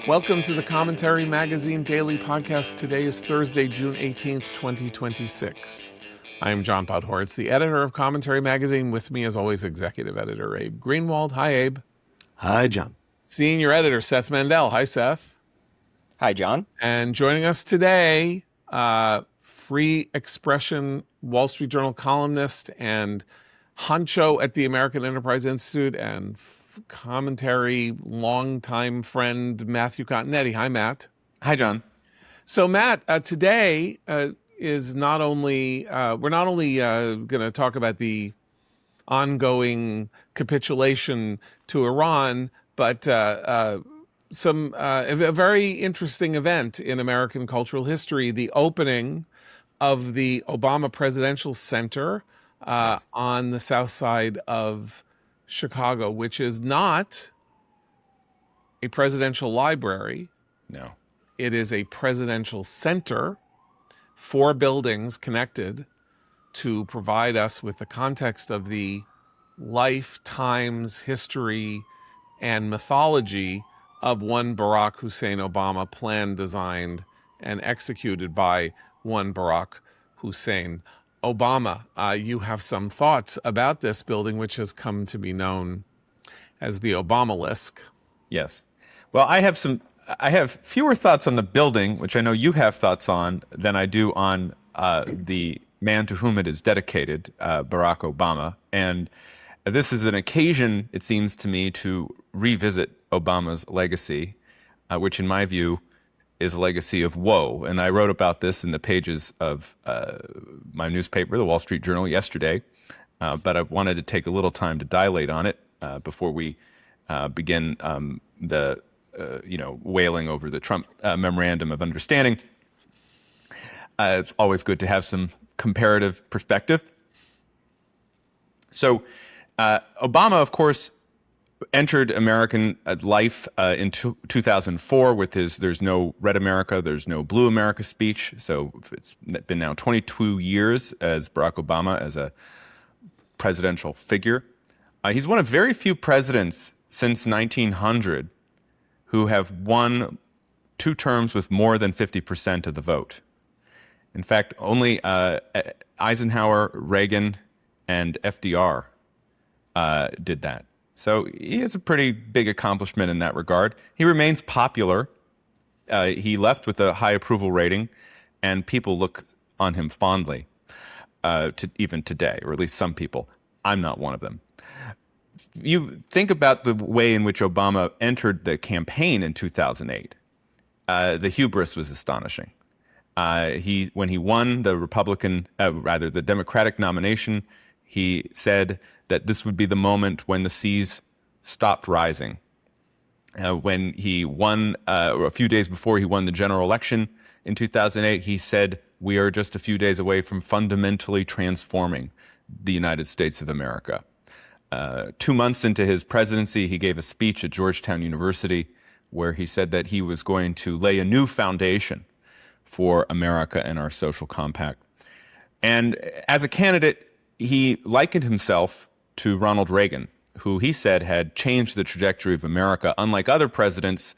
Welcome to the Commentary Magazine Daily Podcast. Today is Thursday, June 18th, 2026. I am John Podhoretz, the editor of Commentary Magazine. With me, as always, executive editor Abe Greenwald. Hi, Abe. Hi, John. Senior editor Seth Mandel. Hi, Seth. Hi, John. And joining us today, free expression Wall Street Journal columnist and honcho at the American Enterprise Institute and commentary longtime friend Matthew Continetti. Hi, Matt. Hi, John. So, Matt, today is not only we're not only going to talk about the ongoing capitulation to Iran, but a very interesting event in American cultural history: the opening of the Obama Presidential Center on the south side of Chicago, which is not a presidential library. No. It is a presidential center, 4 buildings connected to provide us with the context of the life, times, history, and mythology of one Barack Hussein Obama, planned, designed, and executed by one Barack Hussein Obama. You have some thoughts about this building, which has come to be known as the Obamalisk. Yes. Well, I have fewer thoughts on the building, which I know you have thoughts on, than I do on the man to whom it is dedicated, Barack Obama. And this is an occasion, it seems to me, to revisit Obama's legacy, which in my view is a legacy of woe. And I wrote about this in the pages of my newspaper, the Wall Street Journal, yesterday. But I wanted to take a little time to dilate on it before we begin the wailing over the Trump Memorandum of Understanding. It's always good to have some comparative perspective. So Obama, of course, entered American life in 2004 with his "There's no red America, there's no blue America" speech. So it's been now 22 years as Barack Obama as a presidential figure. He's one of very few presidents since 1900 who have won 2 terms with more than 50% of the vote. In fact, only Eisenhower, Reagan, and FDR did that. So he has a pretty big accomplishment in that regard. He remains popular. He left with a high approval rating, and people look on him fondly, even today, or at least some people. I'm not one of them. You think about the way in which Obama entered the campaign in 2008. The hubris was astonishing. When he won the Democratic nomination, he said that this would be the moment when the seas stopped rising. When he won, or a few days before he won the general election in 2008, he said, "We are just a few days away from fundamentally transforming the United States of America." 2 months into his presidency, he gave a speech at Georgetown University where he said that he was going to lay a new foundation for America and our social compact. And as a candidate, he likened himself to Ronald Reagan, who he said had changed the trajectory of America, unlike other presidents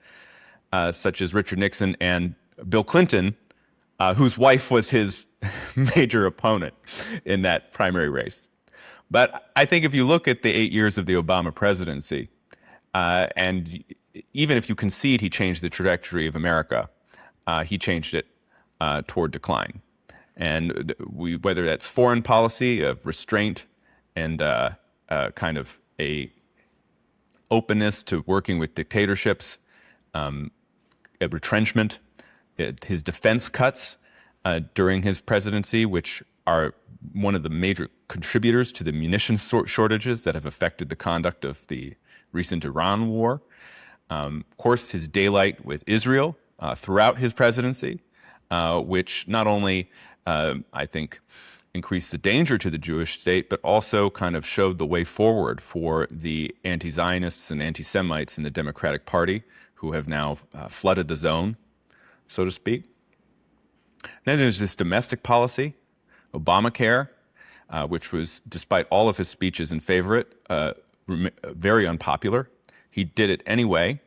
such as Richard Nixon and Bill Clinton, whose wife was his major opponent in that primary race. But I think if you look at the 8 years of the Obama presidency, and even if you concede he changed the trajectory of America, he changed it toward decline. And whether that's foreign policy of restraint and kind of a openness to working with dictatorships, a retrenchment, his defense cuts during his presidency, which are one of the major contributors to the munitions shortages that have affected the conduct of the recent Iran war. Of course, his daylight with Israel throughout his presidency, which not only, I think, increased the danger to the Jewish state, but also kind of showed the way forward for the anti-Zionists and anti-Semites in the Democratic Party, who have now flooded the zone, so to speak. Then there's this domestic policy, Obamacare, which was, despite all of his speeches in favor of it, very unpopular. He did it anyway.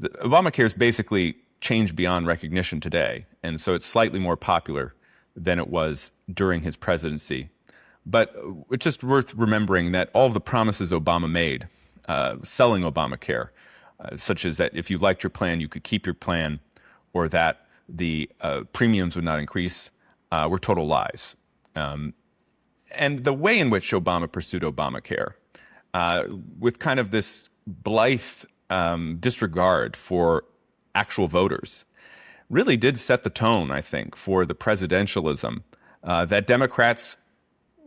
Obamacare is basically changed beyond recognition today, and so it's slightly more popular than it was during his presidency. But it's just worth remembering that all of the promises Obama made, selling Obamacare, such as that if you liked your plan, you could keep your plan, or that the premiums would not increase, were total lies. And the way in which Obama pursued Obamacare, with kind of this blithe disregard for actual voters, really did set the tone, I think, for the presidentialism that Democrats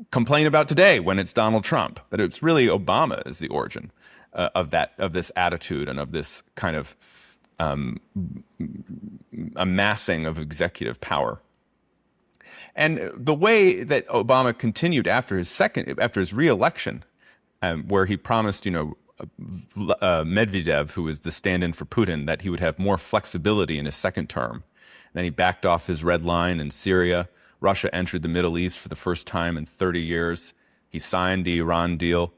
complain about today when it's Donald Trump. But it's really Obama is the origin of this attitude and of this kind of amassing of executive power. And the way that Obama continued after his reelection, where he promised, Medvedev, who was the stand-in for Putin, that he would have more flexibility in his second term. Then he backed off his red line in Syria. Russia entered the Middle East for the first time in 30 years. He signed the Iran deal.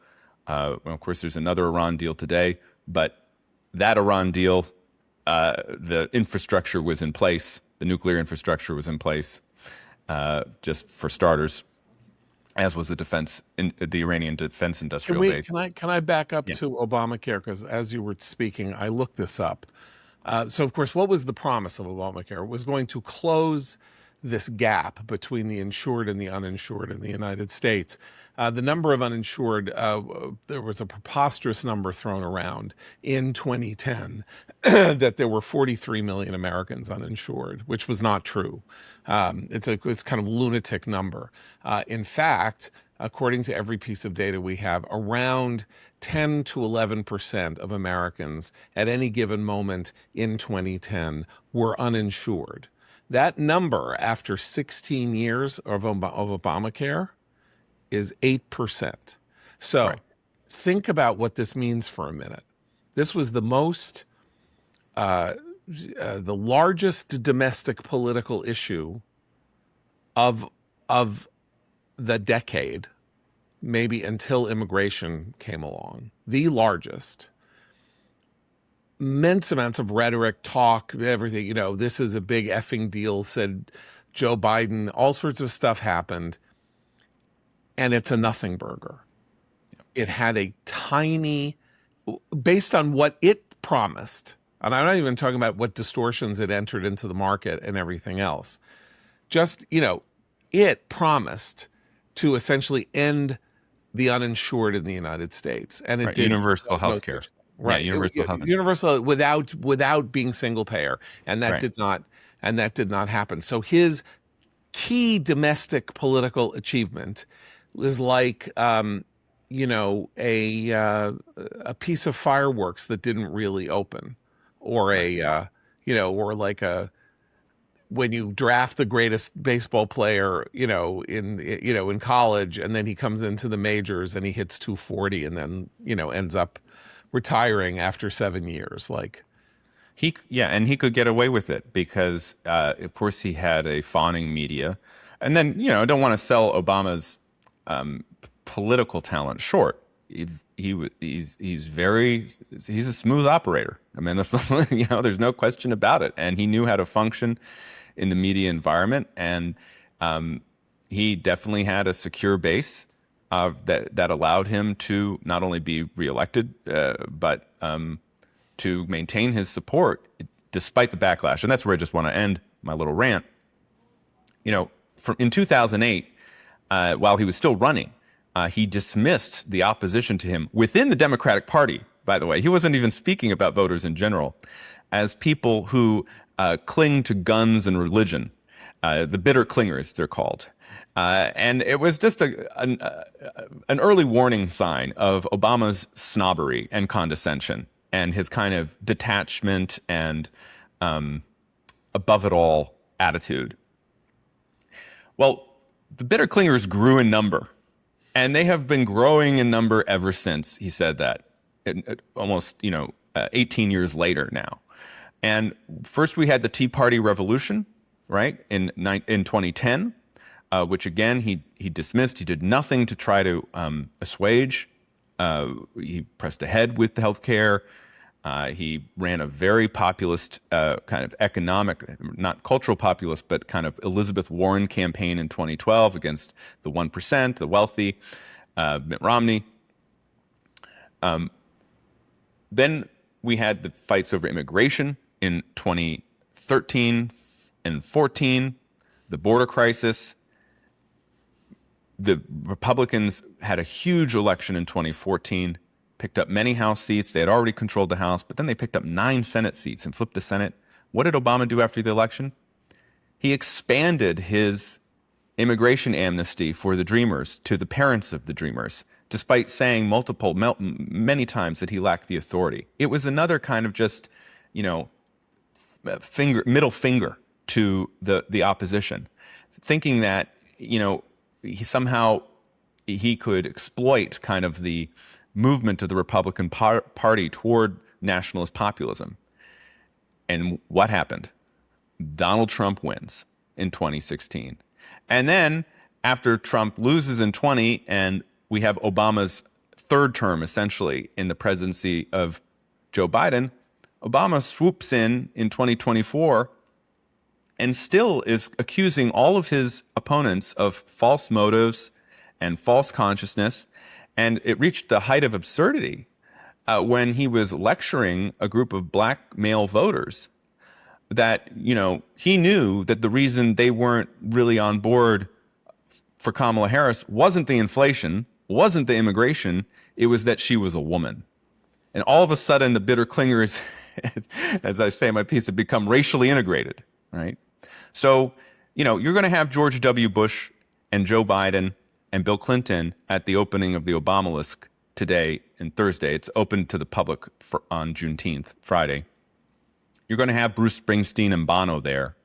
Well, of course, there's another Iran deal today, but that Iran deal, the infrastructure was in place. The nuclear infrastructure was in place, just for starters, as was the Iranian defense industrial base. Can I back up to Obamacare? Because as you were speaking, I looked this up. So, of course, what was the promise of Obamacare? It was going to close this gap between the insured and the uninsured in the United States. The number of uninsured, there was a preposterous number thrown around in 2010 that there were 43 million Americans uninsured, which was not true. It's kind of lunatic number. In fact, according to every piece of data we have, around 10 to 11% of Americans at any given moment in 2010 were uninsured. That number, after 16 years of Obamacare, is 8%. So think about what this means for a minute. This was the largest domestic political issue of the decade, maybe until immigration came along. The largest. Immense amounts of rhetoric, talk, everything, this is a big effing deal, said Joe Biden. All sorts of stuff happened. And it's a nothing burger. It had a tiny, based on what it promised, and I'm not even talking about what distortions it entered into the market and everything else. Just, it promised to essentially end the uninsured in the United States. And it did. Universal health care. Right. Yeah, universal health. Universal without being single payer. And that did not happen. So his key domestic political achievement was like, a piece of fireworks that didn't really open, or when you draft the greatest baseball player, in college, and then he comes into the majors and he hits 240 and then, ends up retiring after 7 years. And he could get away with it because, of course, he had a fawning media. And then, I don't want to sell Obama's political talent short. He's a smooth operator. I mean, that's there's no question about it. And he knew how to function in the media environment, and he definitely had a secure base that allowed him to not only be reelected, but to maintain his support despite the backlash. And that's where I just want to end my little rant. In 2008, while he was still running, he dismissed the opposition to him within the Democratic Party, by the way. He wasn't even speaking about voters in general, as people who cling to guns and religion, the bitter clingers, they're called. And it was just an early warning sign of Obama's snobbery and condescension and his kind of detachment and above-it-all attitude. Well, the bitter clingers grew in number, and they have been growing in number ever since he said that, almost 18 years later now. And first we had the Tea Party Revolution, right, in 2010, which again he dismissed. He did nothing to try to assuage. He pressed ahead with the health care. He ran a very populist kind of economic, not cultural populist, but kind of Elizabeth Warren campaign in 2012 against the 1%, the wealthy, Mitt Romney. Then we had the fights over immigration in 2013 and 14, the border crisis. The Republicans had a huge election in 2014, picked up many House seats. They had already controlled the House, but then they picked up 9 Senate seats and flipped the Senate. What did Obama do after the election? He expanded his immigration amnesty for the Dreamers to the parents of the Dreamers, despite saying many times that he lacked the authority. It was another kind of just, middle finger to the opposition, thinking that, he could exploit kind of the movement of the Republican Party toward nationalist populism. And what happened? Donald Trump wins in 2016. And then after Trump loses in 20 and we have Obama's third term essentially in the presidency of Joe Biden, Obama swoops in 2024 and still is accusing all of his opponents of false motives and false consciousness. And it reached the height of absurdity when he was lecturing a group of black male voters that, he knew that the reason they weren't really on board for Kamala Harris wasn't the inflation, wasn't the immigration, it was that she was a woman. And all of a sudden, the bitter clingers, as I say in my piece, have become racially integrated, right? So, you're going to have George W. Bush and Joe Biden and Bill Clinton at the opening of the Obamalisk today and Thursday. It's open to the public on Juneteenth, Friday. You're going to have Bruce Springsteen and Bono there.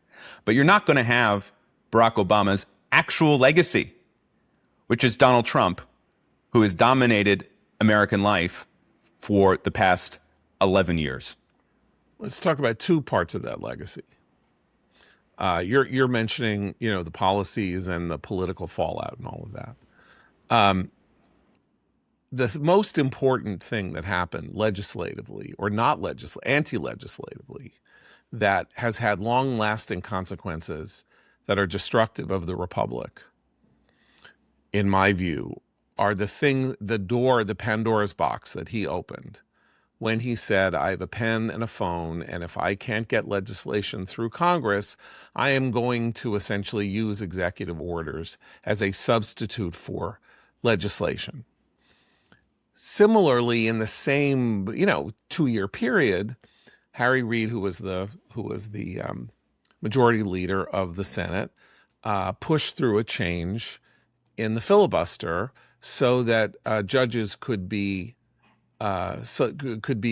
But you're not going to have Barack Obama's actual legacy, which is Donald Trump, who has dominated American life for the past 11 years. Let's talk about 2 parts of that legacy. You're mentioning, the policies and the political fallout and all of that. The most important thing that happened legislatively or not anti-legislatively, that has had long-lasting consequences that are destructive of the republic, in my view, are the Pandora's box that he opened when he said, I have a pen and a phone, and if I can't get legislation through Congress, I am going to essentially use executive orders as a substitute for legislation. Similarly, in the same, 2-year period, Harry Reid, who was the majority leader of the Senate, pushed through a change in the filibuster so that judges could be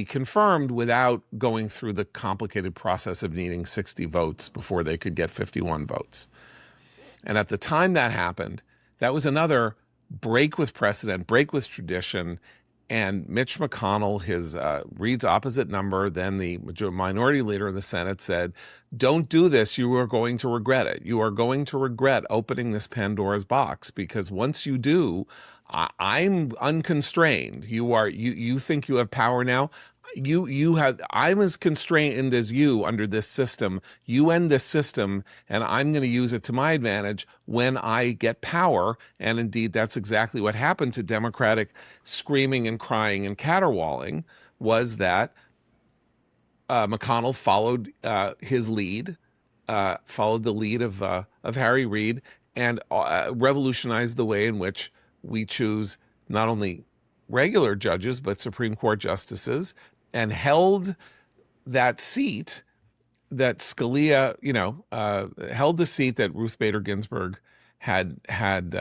confirmed without going through the complicated process of needing 60 votes before they could get 51 votes. And at the time that happened, that was another break with precedent, break with tradition. And Mitch McConnell, his Reid's opposite number, then the minority leader of the Senate, said, don't do this. You are going to regret it. You are going to regret opening this Pandora's box, because once you do, I'm unconstrained. You think you have power now. I'm as constrained as you under this system. You end this system, and I'm going to use it to my advantage when I get power. And indeed, that's exactly what happened to Democratic screaming and crying and caterwauling, was that McConnell followed his lead, followed the lead of Harry Reid, and revolutionized the way in which we choose not only regular judges, but Supreme Court justices, and held that seat that Scalia, held the seat that Ruth Bader Ginsburg had died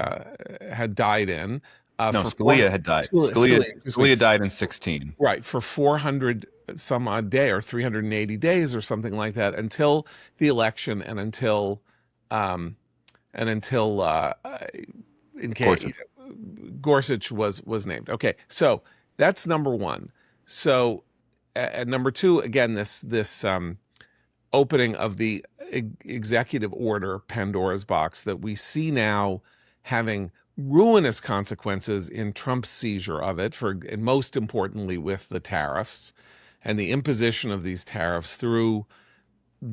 in. Scalia had died. Scalia died in 16. Right, for 400 some odd day or 380 days or something like that, until the election and until Gorsuch was named. Okay, so that's number one. So, and number two, again, this opening of the executive order Pandora's box that we see now having ruinous consequences in Trump's seizure of it, and most importantly with the tariffs, and the imposition of these tariffs through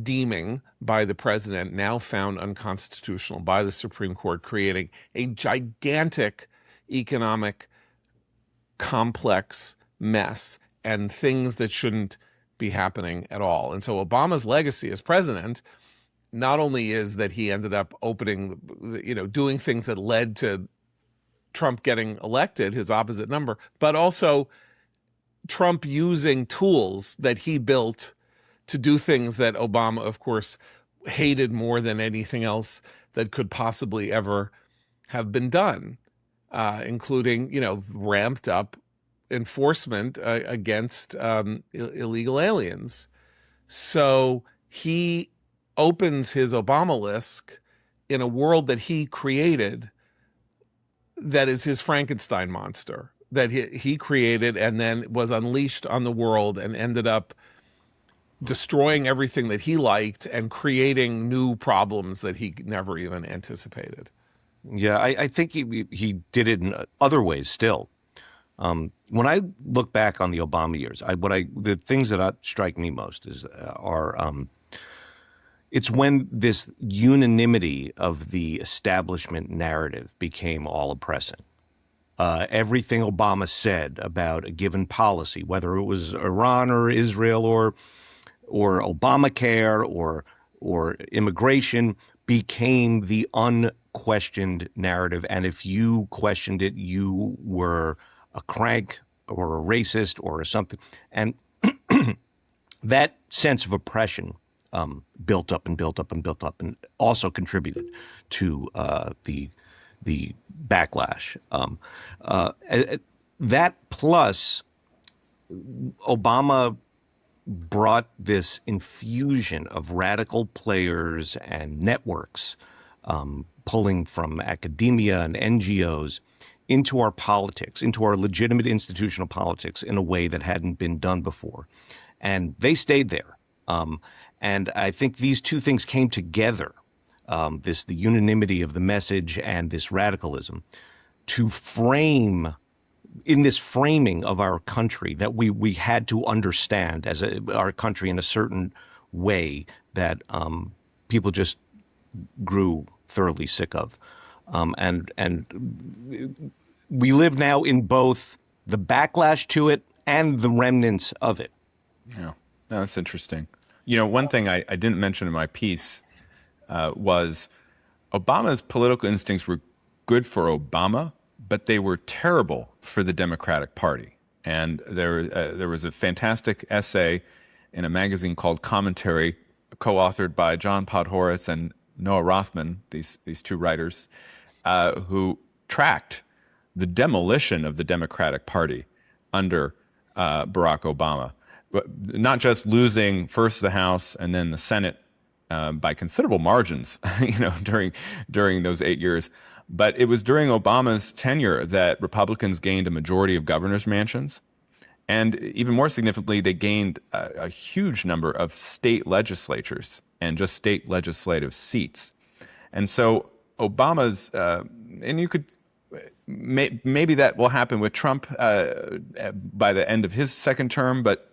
deeming by the president, now found unconstitutional by the Supreme Court, creating a gigantic economic complex mess and things that shouldn't be happening at all. And so Obama's legacy as president not only is that he ended up doing things that led to Trump getting elected, his opposite number, but also Trump using tools that he built to do things that Obama, of course, hated more than anything else that could possibly ever have been done, including, ramped up enforcement against illegal aliens. So he opens his Obamalisk in a world that he created that is his Frankenstein monster that he created and then was unleashed on the world and ended up destroying everything that he liked and creating new problems that he never even anticipated. Yeah, I think he did it in other ways still. When I look back on the Obama years, the things that strike me most are it's when this unanimity of the establishment narrative became all oppressing. Everything Obama said about a given policy, whether it was Iran or Israel or Obamacare or immigration, became the unquestioned narrative. And if you questioned it, you were a crank or a racist or something. And that sense of oppression built up and built up and built up, and also contributed to the backlash. That plus Obama brought this infusion of radical players and networks, pulling from academia and NGOs into our politics, into our legitimate institutional politics in a way that hadn't been done before. And they stayed there. And I think these two things came together, the unanimity of the message and this radicalism, to frame, in this framing of our country, that we had to understand as our country in a certain way that people just grew thoroughly sick of. And we live now in both the backlash to it and the remnants of it. Yeah, no, that's interesting. One thing I didn't mention in my piece was Obama's political instincts were good for Obama, but they were terrible for the Democratic Party. And there was a fantastic essay in a magazine called Commentary, co-authored by John Podhoretz and Noah Rothman, these two writers, who tracked the demolition of the Democratic Party under Barack Obama. Not just losing first the House and then the Senate by considerable margins, during those 8 years, but it was during Obama's tenure that Republicans gained a majority of governors' mansions, and even more significantly, they gained a huge number of state legislatures and just state legislative seats. And so Obama's, and you could. Maybe that will happen with Trump by the end of his second term, but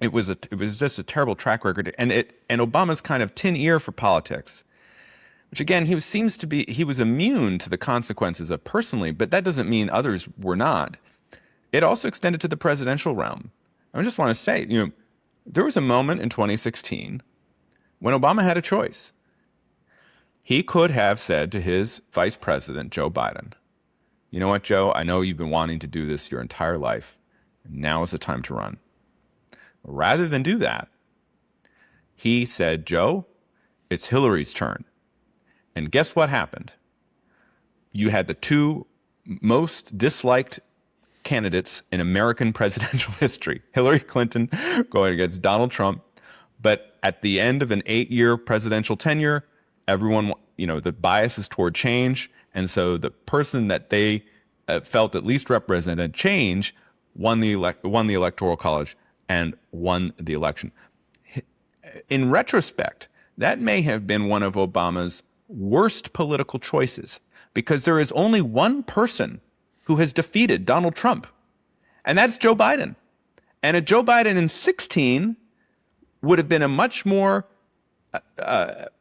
it was just a terrible track record, and Obama's kind of tin ear for politics, which again he was immune to the consequences of personally, but that doesn't mean others were not. It also extended to the presidential realm. I just want to say, there was a moment in 2016 when Obama had a choice. He could have said to his vice president, Joe Biden, "You know what, Joe? I know you've been wanting to do this your entire life. Now is the time to run." Rather than do that, he said, "Joe, it's Hillary's turn." And guess what happened? You had the two most disliked candidates in American presidential history, Hillary Clinton going against Donald Trump. But at the end of an 8-year presidential tenure, everyone, the bias is toward change. And so the person that they felt at least represented change won the Electoral College and won the election. In retrospect, that may have been one of Obama's worst political choices, because there is only one person who has defeated Donald Trump, and that's Joe Biden. And a Joe Biden in 16 would have been a much more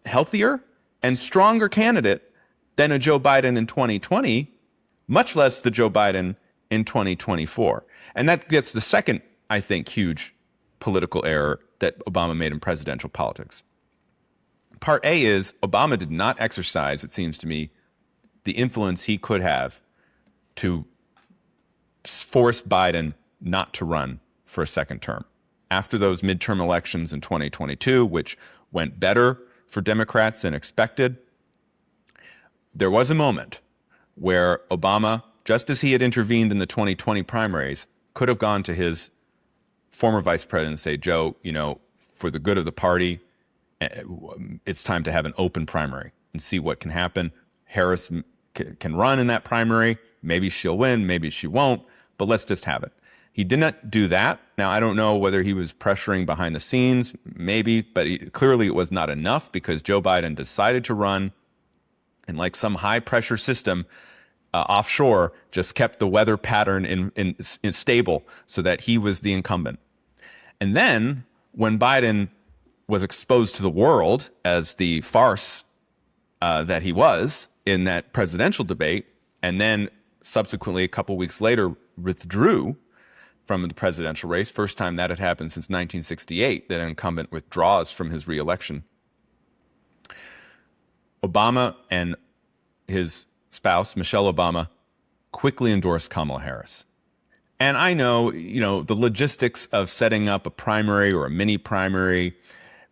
healthier and stronger candidate than a Joe Biden in 2020, much less the Joe Biden in 2024. And that gets the second, I think, huge political error that Obama made in presidential politics. Part A is Obama did not exercise, it seems to me, the influence he could have to force Biden not to run for a second term. After those midterm elections in 2022, which went better for Democrats than expected, there was a moment where Obama, just as he had intervened in the 2020 primaries, could have gone to his former vice president and say, Joe, for the good of the party, it's time to have an open primary and see what can happen. Harris can run in that primary. Maybe she'll win, maybe she won't, but let's just have it. He did not do that. Now, I don't know whether he was pressuring behind the scenes, maybe, but clearly it was not enough because Joe Biden decided to run, and like some high-pressure system offshore, just kept the weather pattern in stable so that he was the incumbent. And then when Biden was exposed to the world as the farce that he was in that presidential debate, and then subsequently a couple weeks later withdrew from the presidential race. First time that had happened since 1968, that an incumbent withdraws from his reelection. Obama and his spouse, Michelle Obama, quickly endorsed Kamala Harris. And I know, the logistics of setting up a primary or a mini primary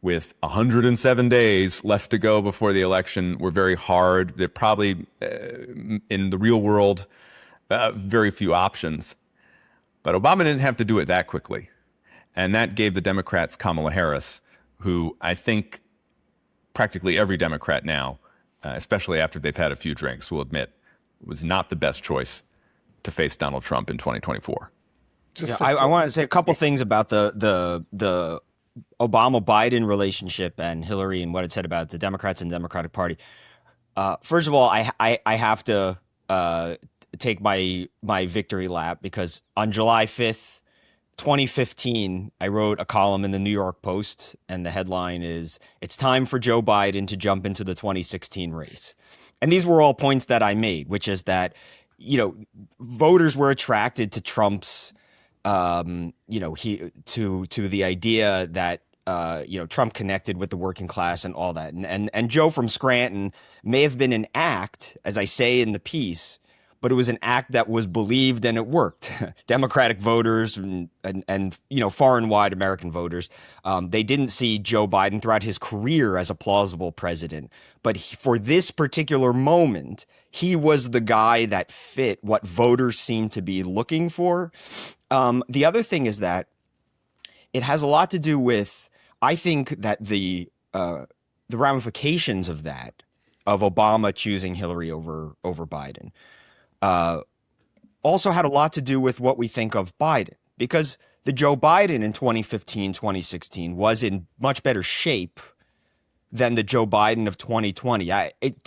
with 107 days left to go before the election were very hard. There probably, in the real world, very few options. But Obama didn't have to do it that quickly. And that gave the Democrats Kamala Harris, who I think practically every Democrat now, especially after they've had a few drinks, will admit was not the best choice to face Donald Trump in 2024. I want to say a couple things about the Obama-Biden relationship and Hillary and what it said about the Democrats and the Democratic Party. First of all, I have to take my victory lap because on July 5th, 2015, I wrote a column in the New York Post, and the headline is, "It's time for Joe Biden to jump into the 2016 race." And these were all points that I made, which is that, voters were attracted to Trump's, to the idea that, Trump connected with the working class and all that. And Joe from Scranton may have been an act, as I say in the piece, but it was an act that was believed and it worked. Democratic voters and far and wide American voters, they didn't see Joe Biden throughout his career as a plausible president. But for this particular moment, he was the guy that fit what voters seemed to be looking for. The other thing is that it has a lot to do with, I think that the ramifications of that, of Obama choosing Hillary over Biden, also had a lot to do with what we think of Biden, because the Joe Biden in 2015, 2016 was in much better shape than the Joe Biden of 2020. It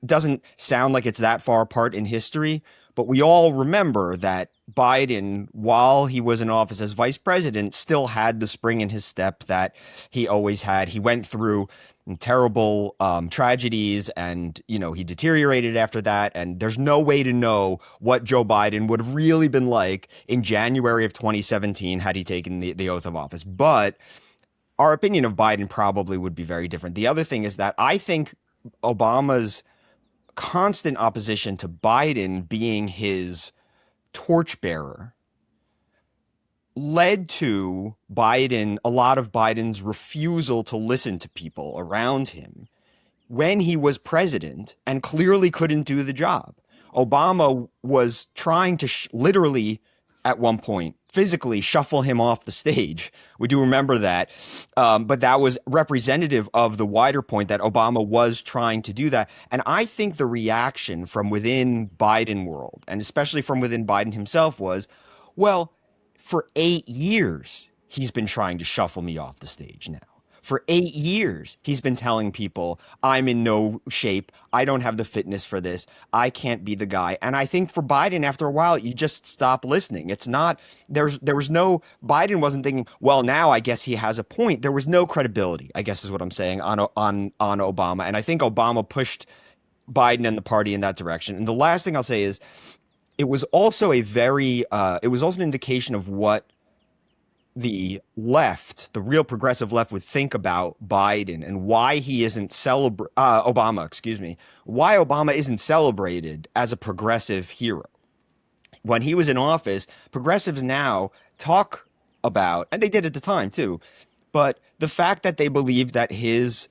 doesn't sound like it's that far apart in history, but we all remember that Biden, while he was in office as vice president, still had the spring in his step that he always had. He went through terrible tragedies, and he deteriorated after that, and there's no way to know what Joe Biden would have really been like in January of 2017 had he taken the oath of office. But our opinion of Biden probably would be very different. The other thing is that I think Obama's constant opposition to Biden being his torchbearer led to a lot of Biden's refusal to listen to people around him when he was president and clearly couldn't do the job. Obama was trying to literally, at one point, physically shuffle him off the stage. We do remember that. But that was representative of the wider point that Obama was trying to do that. And I think the reaction from within Biden world, and especially from within Biden himself, was, well, for 8 years, he's been trying to shuffle me off the stage now. For 8 years, he's been telling people, I'm in no shape. I don't have the fitness for this. I can't be the guy. And I think for Biden, after a while, you just stop listening. It's not, there was no, Biden wasn't thinking, well, now I guess he has a point. There was no credibility, I guess is what I'm saying, on Obama. And I think Obama pushed Biden and the party in that direction. And the last thing I'll say is, it was also it was also an indication of what the left, the real progressive left, would think about Biden and why he isn't Obama, excuse me, why Obama isn't celebrated as a progressive hero. When he was in office, progressives now talk about, and they did at the time too, but the fact that they believe that his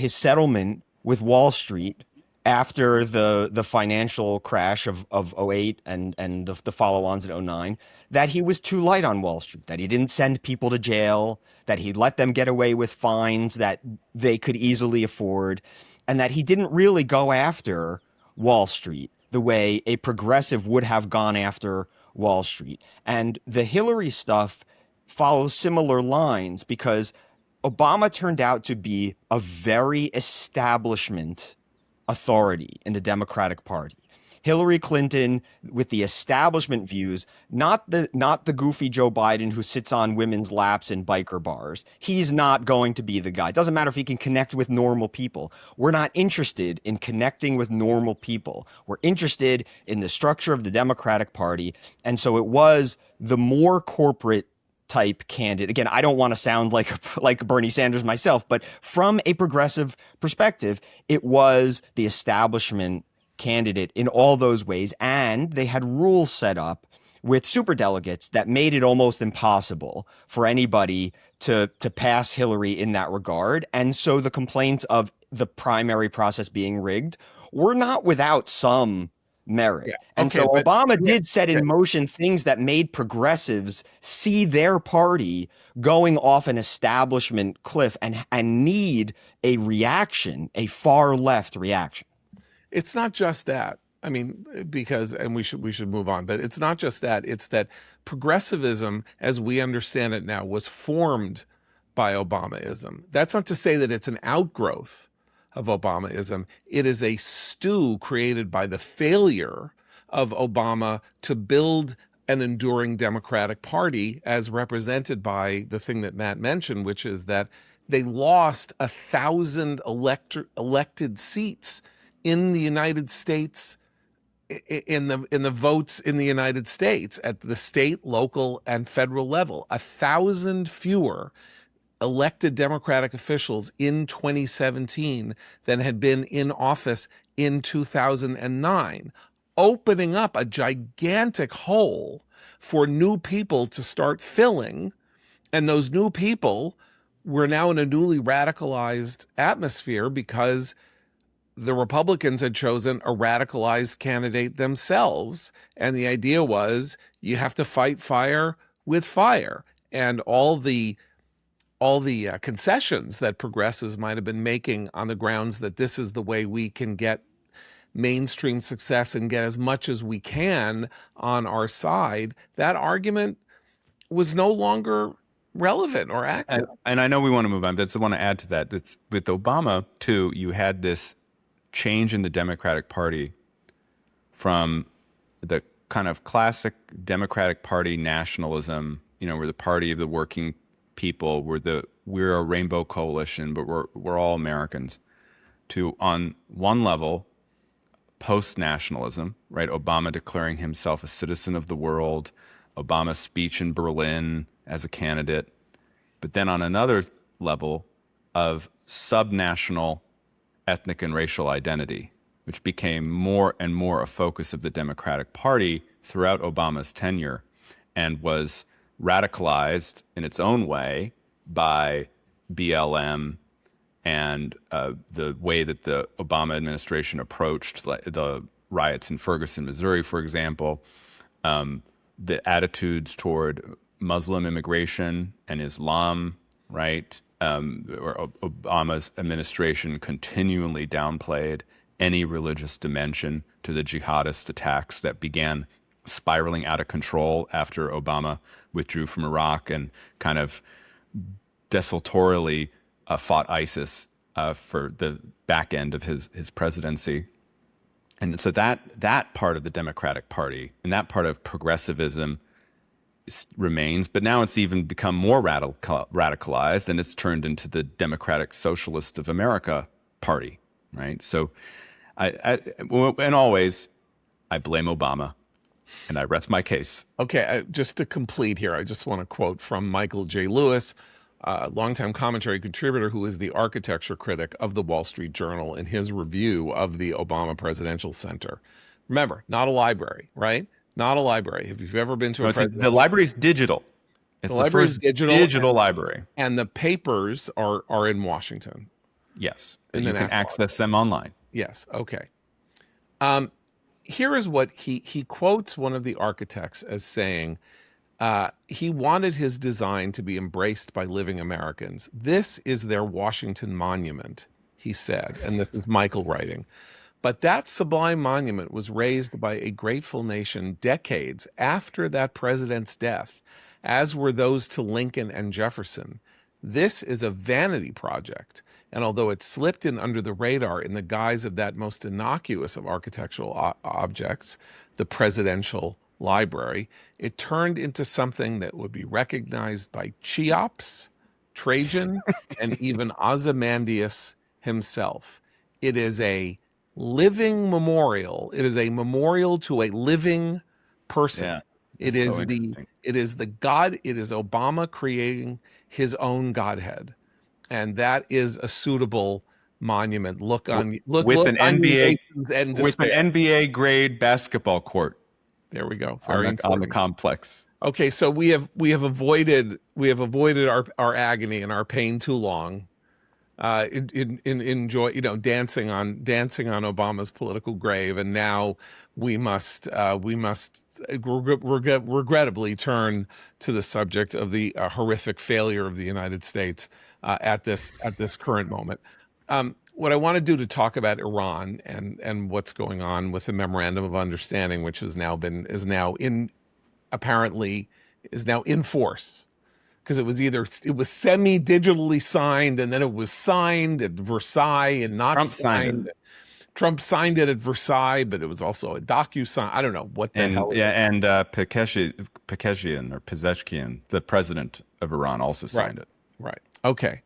settlement with Wall Street after the financial crash of '08 and the follow-ons in '09, that he was too light on Wall Street, that he didn't send people to jail, that he let them get away with fines that they could easily afford, and that he didn't really go after Wall Street the way a progressive would have gone after Wall Street. And the Hillary stuff follows similar lines because Obama turned out to be a very establishment authority in the Democratic Party. Hillary Clinton with the establishment views, not the goofy Joe Biden who sits on women's laps in biker bars. He's not going to be the guy. It doesn't matter if he can connect with normal people. We're not interested in connecting with normal people. We're interested in the structure of the Democratic Party. And so it was the more corporate type candidate. Again, I don't want to sound like Bernie Sanders myself, but from a progressive perspective, it was the establishment candidate in all those ways. And they had rules set up with superdelegates that made it almost impossible for anybody to pass Hillary in that regard. And so the complaints of the primary process being rigged were not without some merit. Yeah. And Okay, so but- Obama did set in motion things that made progressives see their party going off an establishment cliff and need a reaction, a far left reaction. It's not just that. I mean, because, and we should move on, but it's not just that. It's that progressivism, as we understand it now, was formed by Obamaism. That's not to say that it's an outgrowth of Obamaism. It is a stew created by the failure of Obama to build an enduring Democratic Party, as represented by the thing that Matt mentioned, which is that they lost 1,000 elected seats in the United States, in the votes in the United States at the state, local, and federal level. 1,000 fewer elected Democratic officials in 2017 than had been in office in 2009, opening up a gigantic hole for new people to start filling. And those new people were now in a newly radicalized atmosphere because the Republicans had chosen a radicalized candidate themselves. And the idea was you have to fight fire with fire. And all the concessions that progressives might have been making on the grounds that this is the way we can get mainstream success and get as much as we can on our side, that argument was no longer relevant or active. And I know we want to move on, but I just want to add to that. It's, with Obama, too, you had this change in the Democratic Party from the kind of classic Democratic Party nationalism, we're the party of the working people, we're a rainbow coalition, but we're all Americans, to, on one level, post-nationalism, right? Obama declaring himself a citizen of the world, Obama's speech in Berlin as a candidate, but then on another level of subnational ethnic and racial identity, which became more and more a focus of the Democratic Party throughout Obama's tenure and was radicalized in its own way by BLM and the way that the Obama administration approached the riots in Ferguson, Missouri, for example, the attitudes toward Muslim immigration and Islam, right? Where Obama's administration continually downplayed any religious dimension to the jihadist attacks that began spiraling out of control after Obama withdrew from Iraq and kind of desultorily fought ISIS for the back end of his presidency. And so that part of the Democratic Party and that part of progressivism remains, but now it's even become more radicalized, and it's turned into the Democratic Socialist of America Party, right? So, and always, I blame Obama, and I rest my case. Okay, just to complete here, I just want to quote from Michael J. Lewis, longtime commentary contributor who is the architecture critic of the Wall Street Journal, in his review of the Obama Presidential Center. Remember, not a library, right? Not a library. If you've ever been to the library is digital. It's the first digital library. And the papers are in Washington. Yes, but you can access them online. Yes, okay. Here is what he quotes one of the architects as saying, he wanted his design to be embraced by living Americans. This is their Washington monument, he said, and this is Michael writing. But that sublime monument was raised by a grateful nation decades after that president's death, as were those to Lincoln and Jefferson. This is a vanity project, and although it slipped in under the radar in the guise of that most innocuous of architectural objects, the presidential library, it turned into something that would be recognized by Cheops, Trajan, and even Ozymandias himself. It is a living memorial. It is a memorial to a living person. Yeah, it is Obama creating his own Godhead. And that is a suitable monument. Look with an NBA grade basketball court. There we go. On the complex. Okay, so we have avoided our agony and our pain too long. Enjoy, dancing on Obama's political grave, and now we must regrettably turn to the subject of the horrific failure of the United States at this current moment. What I want to do to talk about Iran and what's going on with the memorandum of understanding, which is now in force. Because it was semi-digitally signed, and then it was signed at Versailles and not Trump signed. Trump signed it at Versailles, but it was also a docu-sign. I don't know what the hell. Yeah, and Pezeshkian, the president of Iran, also signed it. Right. Okay.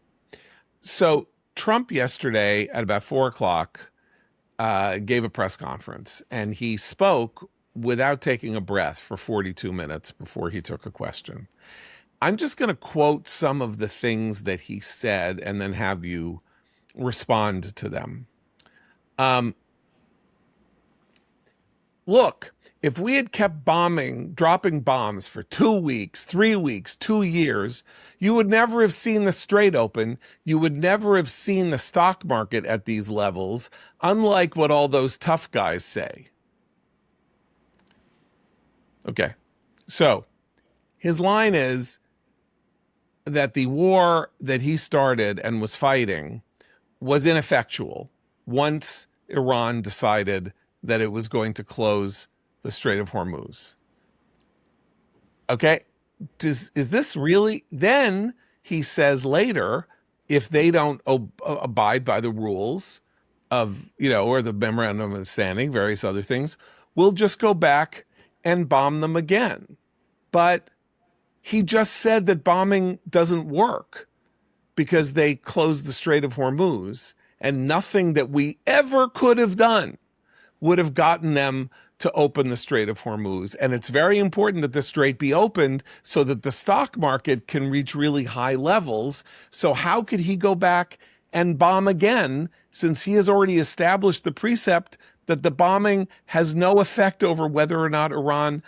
So Trump yesterday at about 4:00 gave a press conference, and he spoke without taking a breath for 42 minutes before he took a question. I'm just going to quote some of the things that he said and then have you respond to them. Look, if we had kept dropping bombs for 2 weeks, 3 weeks, 2 years, you would never have seen the Strait open. You would never have seen the stock market at these levels, unlike what all those tough guys say. Okay, so his line is that the war that he started and was fighting was ineffectual once Iran decided that it was going to close the Strait of Hormuz. Okay, is this really? Then he says later, if they don't abide by the rules of, or the memorandum of understanding, various other things, we'll just go back and bomb them again. But he just said that bombing doesn't work because they closed the Strait of Hormuz, and nothing that we ever could have done would have gotten them to open the Strait of Hormuz. And it's very important that the strait be opened so that the stock market can reach really high levels. So how could he go back and bomb again, since he has already established the precept that the bombing has no effect over whether or not Iran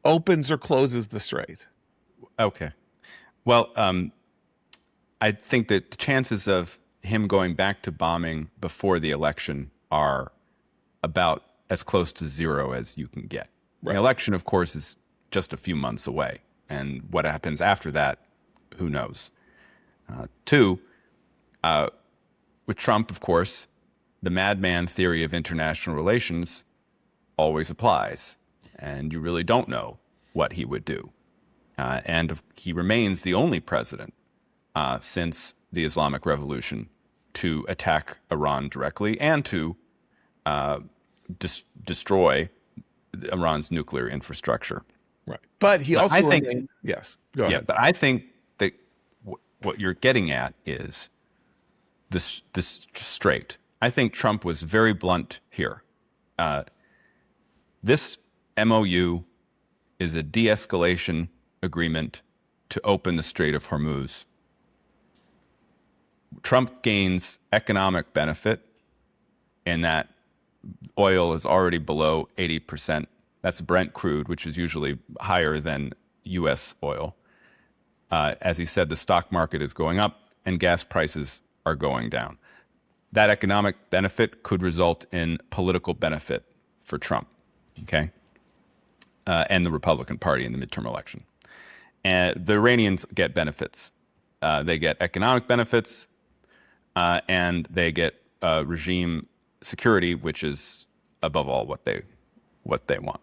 opens or closes the strait? Okay. Well, I think that the chances of him going back to bombing before the election are about as close to zero as you can get. Right. The election, of course, is just a few months away. And what happens after that, who knows? Two, with Trump, of course, the madman theory of international relations always applies. And you really don't know what he would do. And he remains the only president since the Islamic Revolution to attack Iran directly and to destroy Iran's nuclear infrastructure. Right. But he But also I think- remains, yes, go Yeah, ahead. but I think that what you're getting at is this straight. I think Trump was very blunt here. This MOU is a de-escalation agreement to open the Strait of Hormuz. Trump gains economic benefit in that oil is already below 80%. That's Brent crude, which is usually higher than U.S. oil. As he said, the stock market is going up and gas prices are going down. That economic benefit could result in political benefit for Trump, okay, and the Republican Party in the midterm election. And the Iranians get benefits. They get economic benefits, and they get regime security, which is above all what they want.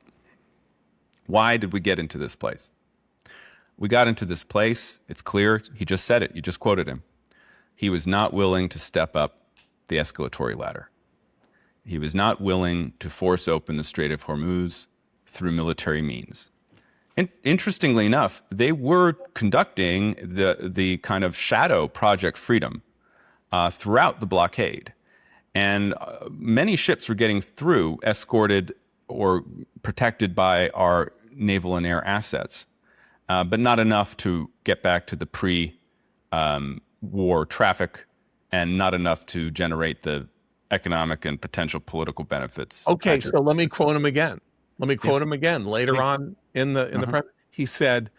Why did we get into this place? We got into this place, it's clear, he just said it, you just quoted him. He was not willing to step up the escalatory ladder. He was not willing to force open the Strait of Hormuz through military means. And interestingly enough, they were conducting the kind of shadow Project Freedom throughout the blockade. And many ships were getting through, escorted or protected by our naval and air assets, but not enough to get back to the pre-war traffic and not enough to generate the economic and potential political benefits. Okay, so let me quote him again. Later on in the press. He said,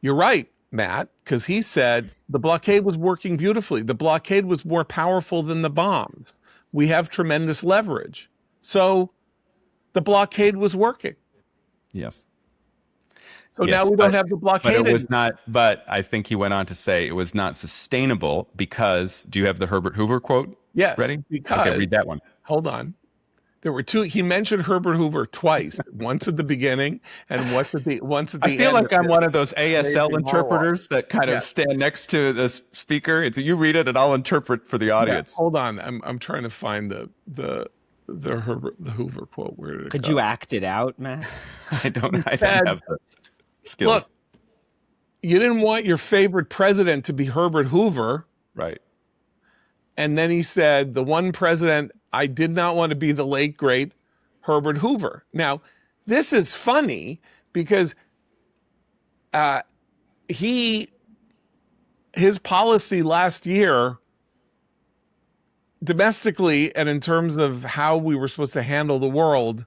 "You're right, Matt," because he said the blockade was working beautifully. The blockade was more powerful than the bombs. We have tremendous leverage. So the blockade was working. Yes. So now we don't have the blockade. But it was not, but I think he went on to say it was not sustainable because, do you have the Herbert Hoover quote? Yes. Ready? Because, okay, read that one. Hold on. There were two. He mentioned Herbert Hoover twice, once at the beginning and once at the I feel end. like I'm one of those ASL Amazing interpreters that kind of stand next to the speaker. It's you read it and I'll interpret for the audience. Yeah, hold on. I'm trying to find the Hoover quote. Where did it Could go? you act it out, Matt? I don't have the skills. Look, you didn't want your favorite president to be Herbert Hoover. Right. And then he said, the one president I did not want to be the late, great Herbert Hoover. Now, this is funny because his policy last year, domestically and in terms of how we were supposed to handle the world,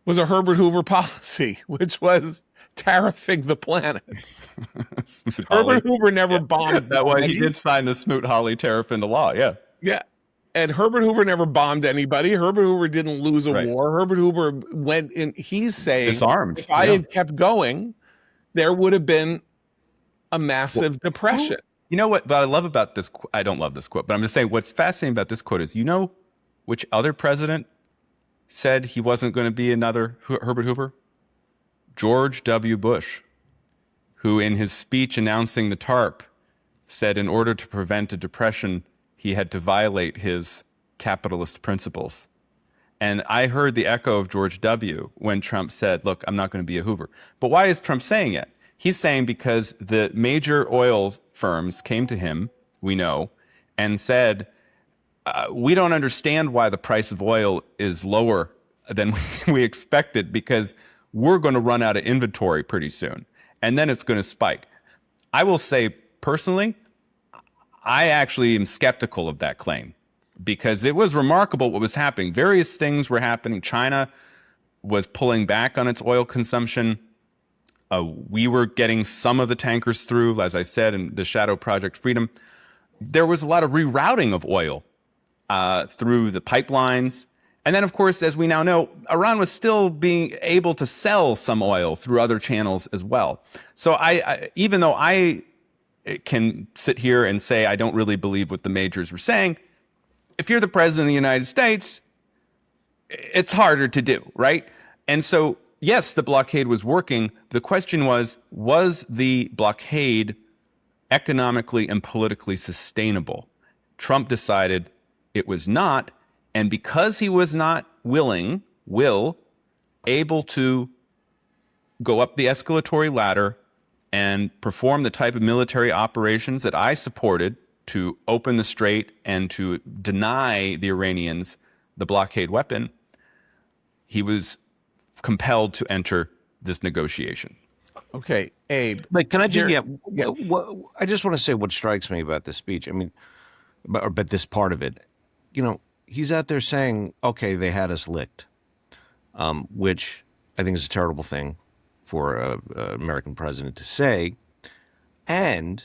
was a Herbert Hoover policy, which was tariffing the planet. Herbert Hoover never bombed. That way he did sign the Smoot-Hawley tariff into law, yeah. Yeah. And Herbert Hoover never bombed anybody. Herbert Hoover didn't lose a war. Herbert Hoover went in, he's saying, disarmed. If I had kept going, there would have been a massive depression. You know what I love about this? I don't love this quote, but I'm just saying what's fascinating about this quote is, you know which other president said he wasn't going to be another Herbert Hoover? George W. Bush, who in his speech announcing the TARP said in order to prevent a depression, he had to violate his capitalist principles. And I heard the echo of George W. when Trump said, look, I'm not going to be a Hoover. But why is Trump saying it? He's saying because the major oil firms came to him, we know, and said, we don't understand why the price of oil is lower than we expected because we're going to run out of inventory pretty soon. And then it's going to spike. I will say personally, I actually am skeptical of that claim because it was remarkable what was happening. Various things were happening. China was pulling back on its oil consumption. We were getting some of the tankers through, as I said, in the Shadow Project Freedom. There was a lot of rerouting of oil through the pipelines. And then, of course, as we now know, Iran was still being able to sell some oil through other channels as well. So I even though I can sit here and say I don't really believe what the majors were saying, if you're the president of the United States, it's harder to do, right? And so, yes, the blockade was working. The question was the blockade economically and politically sustainable. Trump decided it was not, and because he was not able to go up the escalatory ladder and perform the type of military operations that I supported to open the strait and to deny the Iranians the blockade weapon, he was compelled to enter this negotiation. Okay, Abe. But can I just I just want to say what strikes me about this speech. I mean, but this part of it, he's out there saying, "Okay, they had us licked," which I think is a terrible thing for an American president to say, and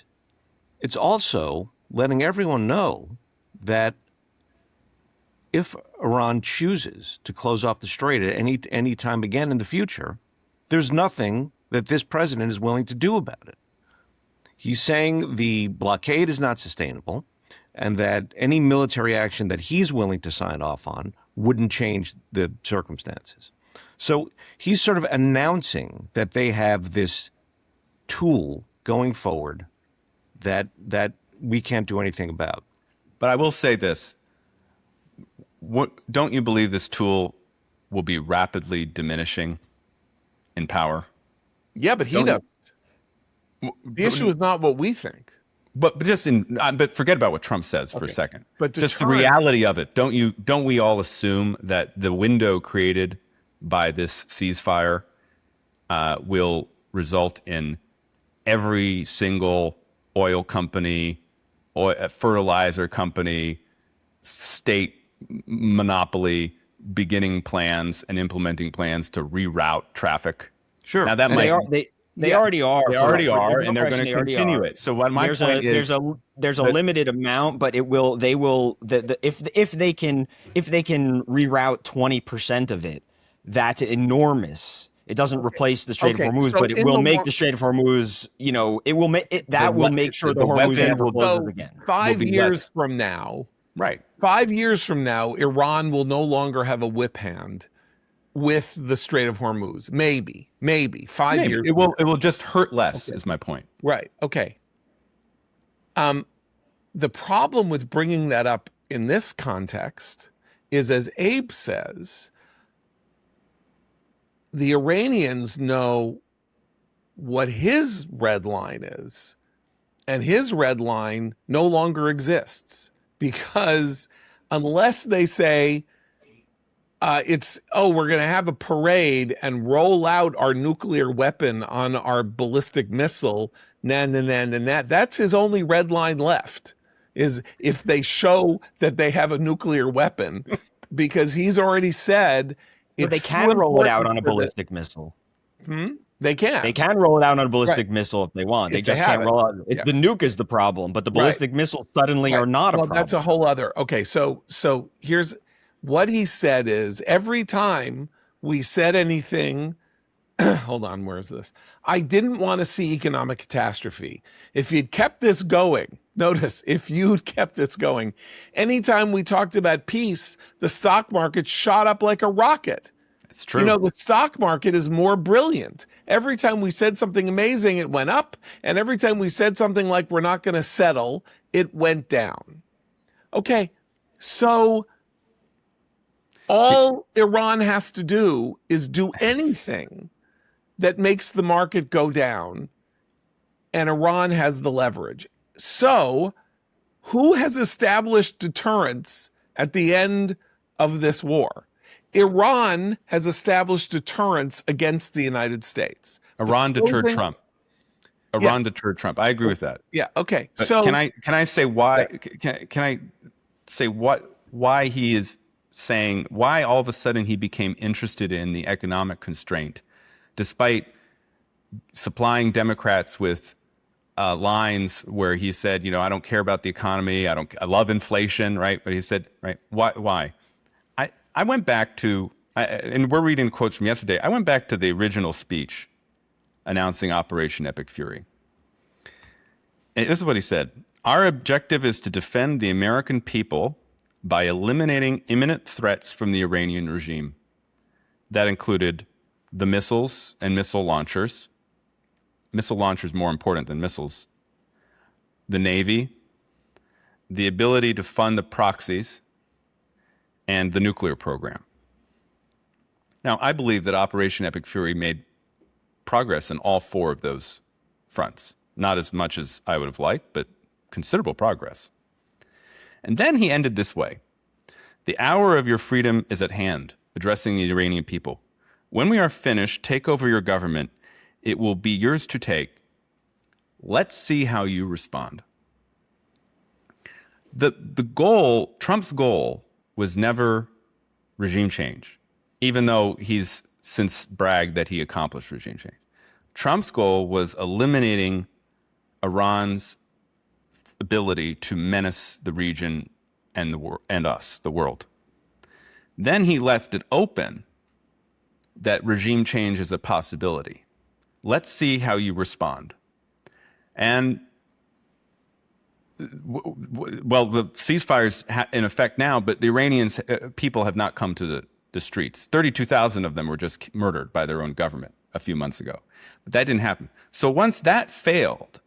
it's also letting everyone know that if Iran chooses to close off the strait at any time again in the future, there's nothing that this president is willing to do about it. He's saying the blockade is not sustainable and that any military action that he's willing to sign off on wouldn't change the circumstances. So he's sort of announcing that they have this tool going forward that we can't do anything about. But I will say this. Don't you believe this tool will be rapidly diminishing in power? Yeah, but he doesn't. The issue is not what we think. But forget about what Trump says for a second. But just the reality of it. Don't we all assume that the window created by this ceasefire will result in every single oil company, fertilizer company, state monopoly beginning plans and implementing plans to reroute traffic? Sure. Now that They already are. They already are, and they're going to continue it. So what my point is, there's a limited amount, but if they can reroute 20% of it, that's enormous. It doesn't replace the Strait of Hormuz, but it will make the Strait of Hormuz. It will make sure the Hormuz never closes again. 5 years from now, right? 5 years from now, Iran will no longer have a whip hand with the Strait of Hormuz. Maybe 5 years. It will just hurt less, is my point. Right. Okay. The problem with bringing that up in this context is, as Abe says, the Iranians know what his red line is, and his red line no longer exists, because unless they say, we're going to have a parade and roll out our nuclear weapon on our ballistic missile, that's his only red line left, is if they show that they have a nuclear weapon, because he's already said they can roll it out on a ballistic missile. They can. They can roll it out on a ballistic missile if they want. They just can't roll out. Yeah. The nuke is the problem, but the ballistic missiles suddenly are not a problem. That's a whole other. Okay, so here's what he said is, every time we said anything, hold on, where's this? I didn't want to see economic catastrophe. If you'd kept this going, notice, if you'd kept this going, anytime we talked about peace, the stock market shot up like a rocket. It's true. The stock market is more brilliant. Every time we said something amazing, it went up. And every time we said something like we're not going to settle, it went down. Okay, so all Iran has to do is do anything that makes the market go down, and Iran has the leverage. So who has established deterrence at the end of this war? Iran has established deterrence against the United States. Iran deterred Trump. Iran deterred Trump. I agree with that. Yeah. Okay. But so can I say why? Can I say why he is saying, why all of a sudden he became interested in the economic constraint, despite supplying Democrats with lines where he said, I don't care about the economy. I love inflation. Right. But he said, right. Why? I went back to, and we're reading the quotes from yesterday. I went back to the original speech announcing Operation Epic Fury. And this is what he said. Our objective is to defend the American people by eliminating imminent threats from the Iranian regime. That included the missiles and missile launchers. Missile launchers more important than missiles. the Navy, the ability to fund the proxies, and the nuclear program. Now, I believe that Operation Epic Fury made progress in all four of those fronts. Not as much as I would have liked, but considerable progress. And then he ended this way. The hour of your freedom is at hand, addressing the Iranian people. When we are finished, take over your government. It will be yours to take. Let's see how you respond. The goal, Trump's goal, was never regime change, even though he's since bragged that he accomplished regime change. Trump's goal was eliminating Iran's ability to menace the region and the world. Then he left it open that regime change is a possibility. Let's see how you respond. And well, the ceasefire's in effect now, but the Iranians people have not come to the streets. 32,000 of them were just murdered by their own government a few months ago. But that didn't happen. So once that failed,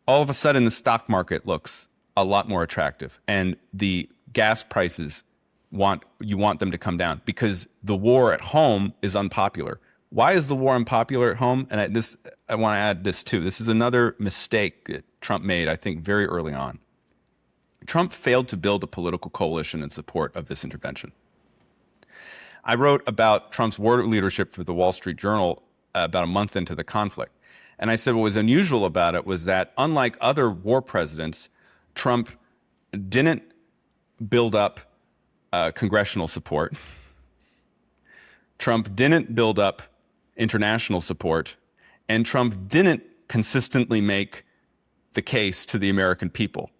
all of a sudden the stock market looks a lot more attractive, and the gas prices you want them to come down because the war at home is unpopular. Why is the war unpopular at home? And I want to add this too. This is another mistake that Trump made, I think, very early on. Trump failed to build a political coalition in support of this intervention. I wrote about Trump's war leadership for the Wall Street Journal about a month into the conflict. And I said what was unusual about it was that, unlike other war presidents, Trump didn't build up congressional support. Trump didn't build up international support. And Trump didn't consistently make the case to the American people.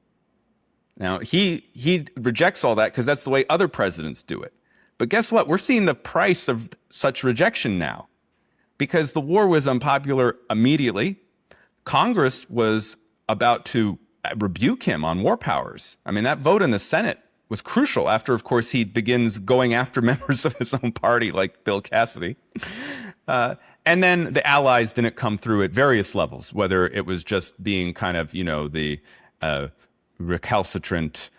Now, he rejects all that because that's the way other presidents do it. But guess what? We're seeing the price of such rejection now, because the war was unpopular immediately. Congress was about to rebuke him on war powers. I mean, that vote in the Senate was crucial after, of course, he begins going after members of his own party, like Bill Cassidy. And then the allies didn't come through at various levels, whether it was just being kind of, the recalcitrant,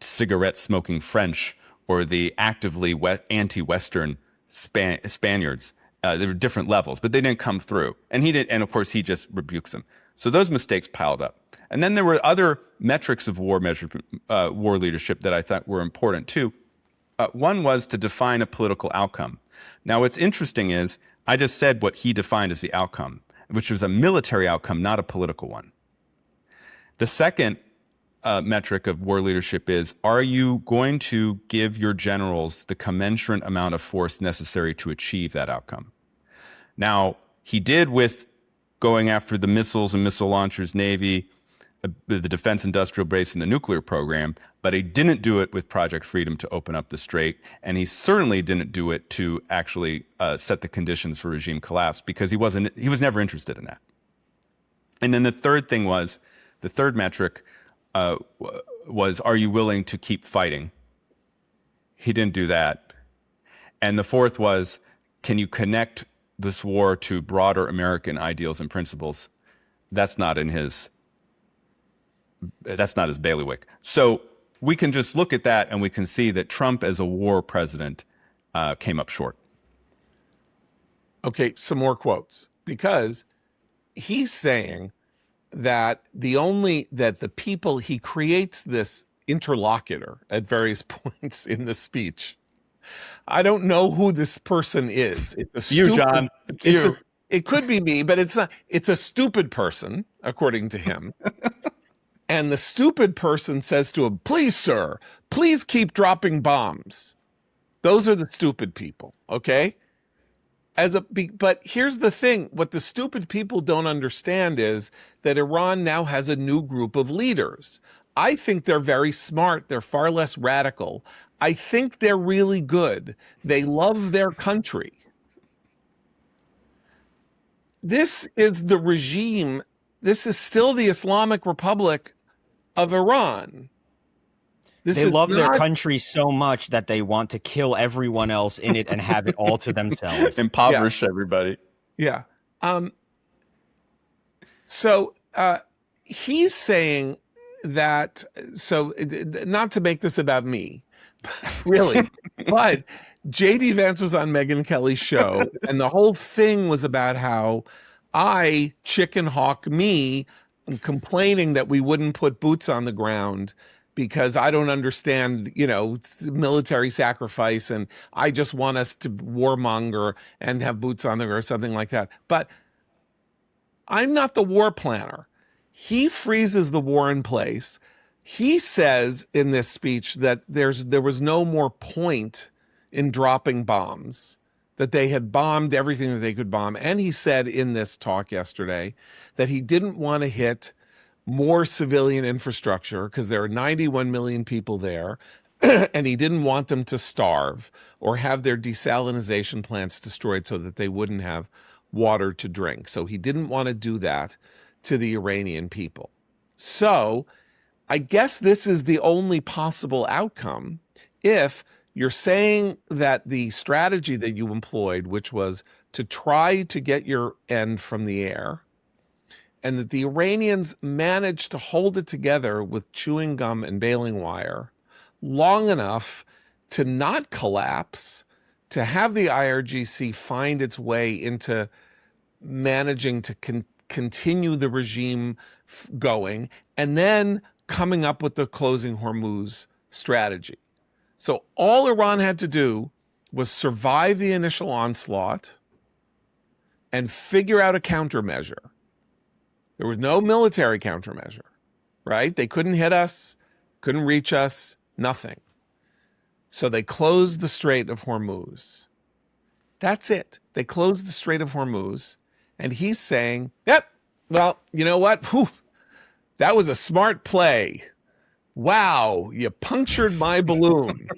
cigarette-smoking French, or the actively anti-Western Spaniards. There were different levels, but they didn't come through. And and of course, he just rebukes them. So those mistakes piled up. And then there were other metrics of war leadership that I thought were important too. One was to define a political outcome. Now, what's interesting is I just said what he defined as the outcome, which was a military outcome, not a political one. The second metric of war leadership is, are you going to give your generals the commensurate amount of force necessary to achieve that outcome? Now, he did with going after the missiles and missile launchers, Navy, the defense industrial base, and the nuclear program, but he didn't do it with Project Freedom to open up the Strait, and he certainly didn't do it to actually set the conditions for regime collapse, because he was never interested in that. And then the third metric was, are you willing to keep fighting? He didn't do that. And the fourth was, can you connect this war to broader American ideals and principles? That's not his bailiwick. So we can just look at that and we can see that Trump as a war president came up short. Okay, some more quotes, because he's saying that the people, he creates this interlocutor at various points in the speech. I don't know who this person is. It's a stupid, you, John. It's you. It could be me, but it's not. It's a stupid person, according to him. And the stupid person says to him, "Please, sir, please keep dropping bombs." Those are the stupid people, okay? But here's the thing. What the stupid people don't understand is that Iran now has a new group of leaders. I think they're very smart. They're far less radical. I think they're really good. They love their country. This is the regime. This is still the Islamic Republic of Iran. They love their country so much that they want to kill everyone else in it and have it all to themselves. Impoverish everybody. Yeah. So he's saying that, so not to make this about me, really, but JD Vance was on Megyn Kelly's show, and the whole thing was about how I chicken hawk me and complaining that we wouldn't put boots on the ground because I don't understand, military sacrifice, and I just want us to warmonger and have boots on the ground or something like that. But I'm not the war planner. He freezes the war in place. He says in this speech that there was no more point in dropping bombs, that they had bombed everything that they could bomb. And he said in this talk yesterday that he didn't want to hit more civilian infrastructure because there are 91 million people there, and he didn't want them to starve or have their desalination plants destroyed so that they wouldn't have water to drink. So he didn't want to do that to the Iranian people. So I guess this is the only possible outcome if you're saying that the strategy that you employed, which was to try to get your end from the air, and that the Iranians managed to hold it together with chewing gum and baling wire long enough to not collapse, to have the IRGC find its way into managing to continue the regime going, and then coming up with the closing Hormuz strategy. So all Iran had to do was survive the initial onslaught and figure out a countermeasure. There was no military countermeasure, right? They couldn't hit us, couldn't reach us, nothing. So they closed the Strait of Hormuz. That's it. They closed the Strait of Hormuz. And he's saying, yep, well, you know what? Whew, that was a smart play. Wow, you punctured my balloon.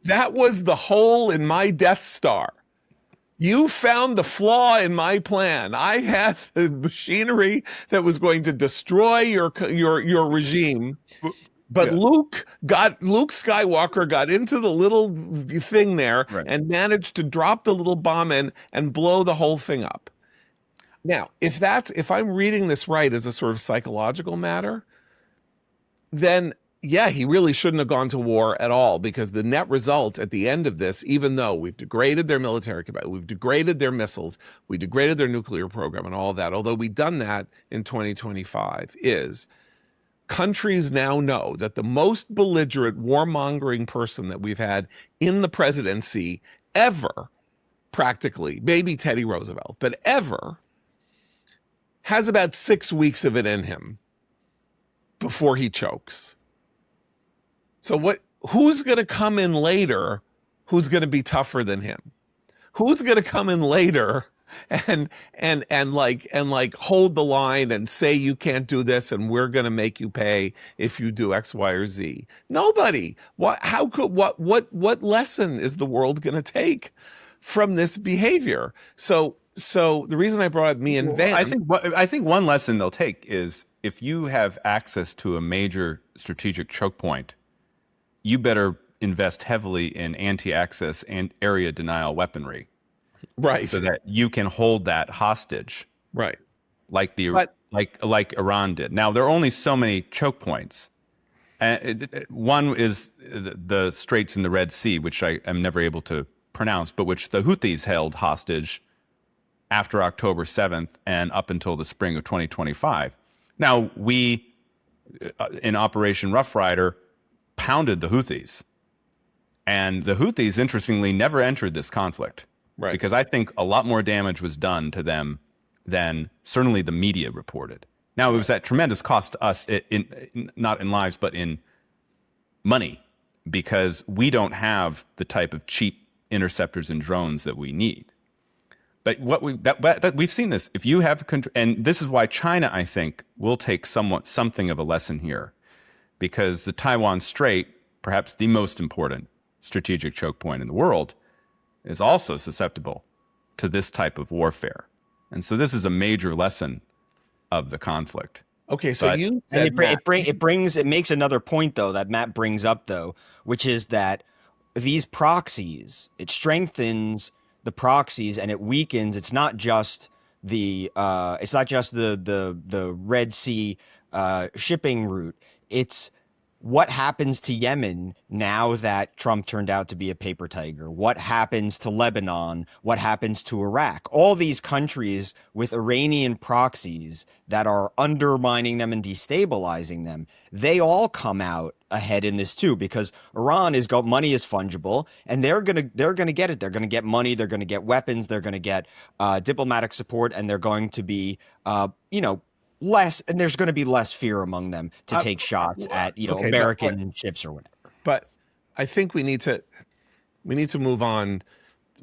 That was the hole in my Death Star. You found the flaw in my plan. I had the machinery that was going to destroy your regime. But Luke Skywalker got into the little thing there, right, and managed to drop the little bomb in and blow the whole thing up. Now, if I'm reading this right as a sort of psychological matter, then yeah, he really shouldn't have gone to war at all, because the net result at the end of this, even though we've degraded their military capacity, we've degraded their missiles, we degraded their nuclear program and all of that, although we've done that in 2025, is countries now know that the most belligerent warmongering person that we've had in the presidency ever, practically, maybe Teddy Roosevelt, but ever, has about 6 weeks of it in him before he chokes. So who's going to come in later who's going to be tougher than him? Who's going to come in later and hold the line and say you can't do this and we're going to make you pay if you do X, Y, or Z? Nobody. What lesson is the world going to take from this behavior? So the reason I brought up me and Van, I think one lesson they'll take is if you have access to a major strategic choke point, you better invest heavily in anti-access and area denial weaponry, right? So that you can hold that hostage, right? Like like Iran did. Now there are only so many choke points. One is the straits in the Red Sea, which I am never able to pronounce, but which the Houthis held hostage after October 7th and up until the spring of 2025. Now we, in Operation Rough Rider, pounded the Houthis. And the Houthis, interestingly, never entered this conflict. Right. Because I think a lot more damage was done to them than certainly the media reported. Now, it was at tremendous cost to us, not in lives, but in money, because we don't have the type of cheap interceptors and drones that we need. But we've seen this. If you have, and this is why China, I think, will take something of a lesson here, because the Taiwan Strait, perhaps the most important strategic choke point in the world, is also susceptible to this type of warfare. And so this is a major lesson of the conflict. Okay, so you said it makes another point though that Matt brings up though, which is that these proxies, it strengthens the proxies and it weakens. It's not just the Red Sea shipping route. It's what happens to Yemen now that Trump turned out to be a paper tiger? What happens to Lebanon? What happens to Iraq? All these countries with Iranian proxies that are undermining them and destabilizing them, they all come out ahead in this too, because Iran is money is fungible, and they're gonna get it. They're gonna get money. They're gonna get weapons. They're gonna get diplomatic support, and they're going to be less, and there's going to be less fear among them to take shots at okay, American ships or whatever. But I think we need to move on,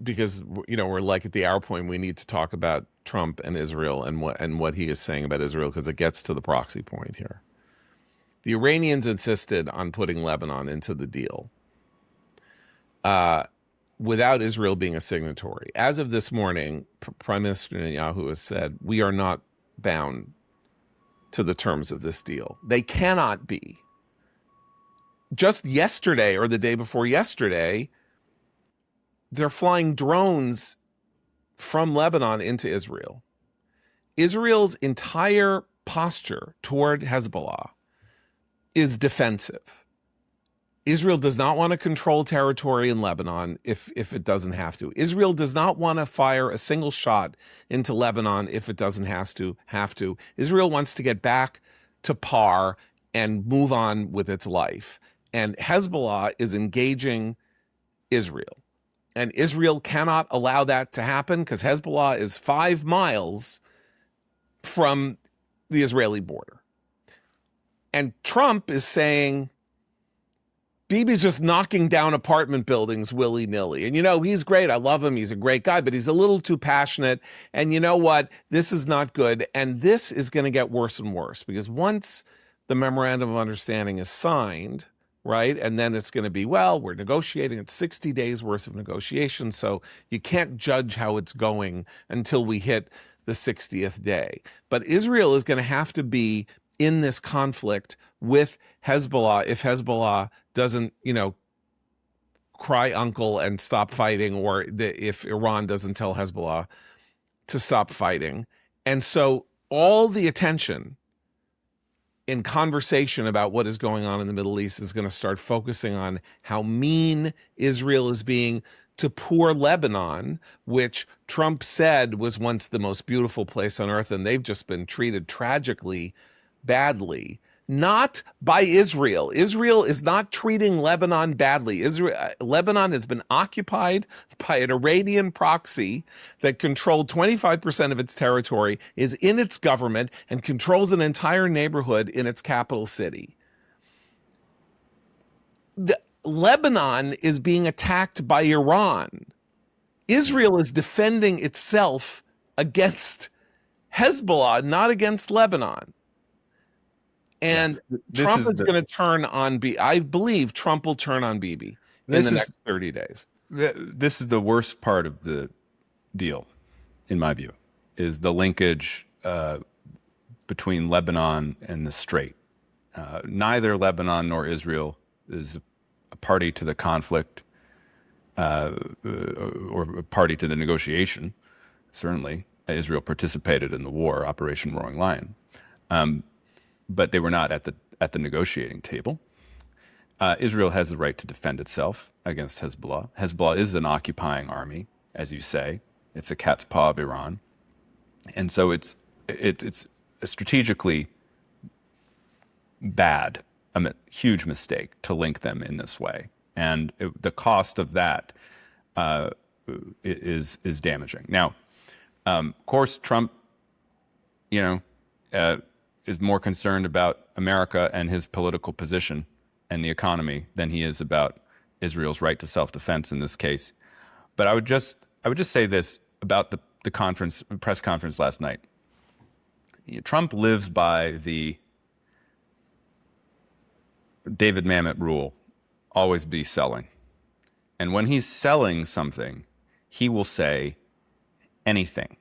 because we're like at the hour point. We need to talk about Trump and Israel and what he is saying about Israel, because it gets to the proxy point here. The Iranians insisted on putting Lebanon into the deal without Israel being a signatory. As of this morning, Prime Minister Netanyahu has said, we are not bound to the terms of this deal. They cannot be. Just yesterday or the day before yesterday, they're flying drones from Lebanon into Israel. Israel's entire posture toward Hezbollah is defensive. Israel does not want to control territory in Lebanon if it doesn't have to. Israel does not want to fire a single shot into Lebanon if it doesn't have to. Israel wants to get back to par and move on with its life. And Hezbollah is engaging Israel. And Israel cannot allow that to happen, because Hezbollah is 5 miles from the Israeli border. And Trump is saying, Bibi's just knocking down apartment buildings willy-nilly. And, he's great. I love him. He's a great guy, but he's a little too passionate. And you know what? This is not good. And this is going to get worse and worse, because once the memorandum of understanding is signed, right, and then it's going to be, well, we're negotiating. It's 60 days worth of negotiation, so you can't judge how it's going until we hit the 60th day. But Israel is going to have to be in this conflict with Hezbollah if Hezbollah doesn't, cry uncle and stop fighting, or if Iran doesn't tell Hezbollah to stop fighting. And so all the attention in conversation about what is going on in the Middle East is going to start focusing on how mean Israel is being to poor Lebanon, which Trump said was once the most beautiful place on earth, and they've just been treated tragically badly. Not by Israel. Israel is not treating Lebanon badly. Lebanon has been occupied by an Iranian proxy that controlled 25% of its territory, is in its government, and controls an entire neighborhood in its capital city. Lebanon is being attacked by Iran. Israel is defending itself against Hezbollah, not against Lebanon. And Trump is going to turn on Bibi. I believe Trump will turn on Bibi in the next 30 days. This is the worst part of the deal, in my view, is the linkage between Lebanon and the Strait. Neither Lebanon nor Israel is a party to the conflict or a party to the negotiation. Certainly, Israel participated in the war, Operation Roaring Lion. But they were not at the negotiating table. Israel has the right to defend itself against Hezbollah. Hezbollah is an occupying army, as you say. It's a cat's paw of Iran, and so it's strategically bad, a huge mistake to link them in this way, and the cost of that is damaging. Now, of course, Trump, is more concerned about America and his political position and the economy than he is about Israel's right to self-defense in this case. But I would just say this about the press conference last night. Trump lives by the David Mamet rule, always be selling. And when he's selling something, he will say anything.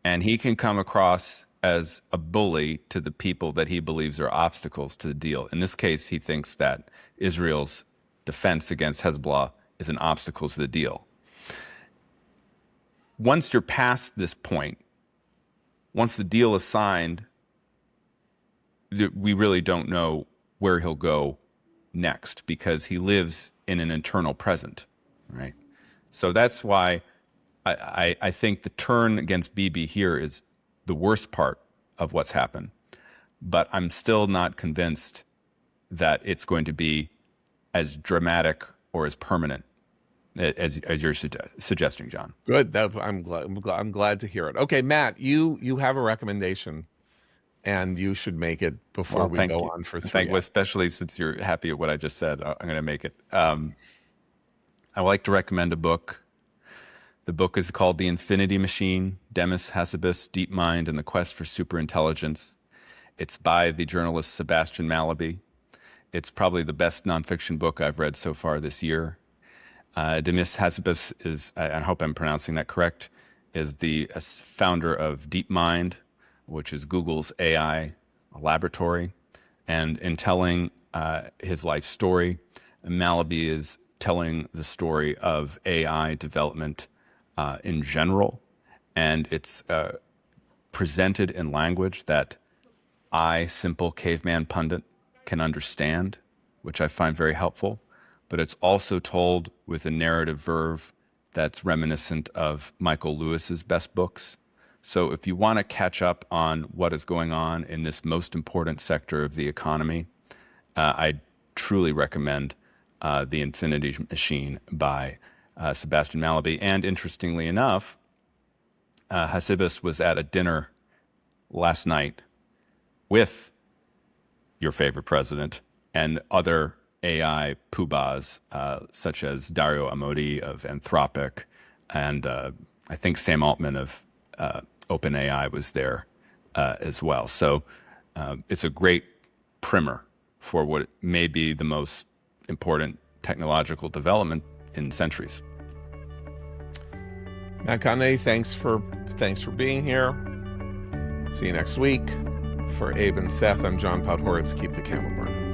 And he can come across as a bully to the people that he believes are obstacles to the deal. In this case, he thinks that Israel's defense against Hezbollah is an obstacle to the deal. Once you're past this point, once the deal is signed, we really don't know where he'll go next because he lives in an eternal present, right? So that's why I think the turn against Bibi here is the worst part of what's happened. But I'm still not convinced that it's going to be as dramatic or as permanent as you're suggesting, John. Good. I'm glad to hear it. Okay, Matt, you have a recommendation, and you should make it before we go on for 3 hours. Especially since you're happy at what I just said, I'm going to make it. I would like to recommend a book. The book is called The Infinity Machine, Demis Hassabis, Deep Mind and the Quest for Superintelligence. It's by the journalist Sebastian Mallaby. It's probably the best nonfiction book I've read so far this year. Demis Hassabis is, I hope I'm pronouncing that correct, is the founder of DeepMind, which is Google's AI laboratory. And in telling his life story, Mallaby is telling the story of AI development in general, and it's presented in language that I, simple caveman pundit, can understand, which I find very helpful. But it's also told with a narrative verve that's reminiscent of Michael Lewis's best books. So if you want to catch up on what is going on in this most important sector of the economy, I truly recommend The Infinity Machine by Sebastian Mallaby. And interestingly enough, Hassabis was at a dinner last night with your favorite president and other AI poobahs, such as Dario Amodi of Anthropic, and I think Sam Altman of OpenAI was there as well. So it's a great primer for what may be the most important technological development in centuries. Matt Continetti, thanks for being here. See you next week. For Abe and Seth, I'm John Podhoretz. Keep the candle burning.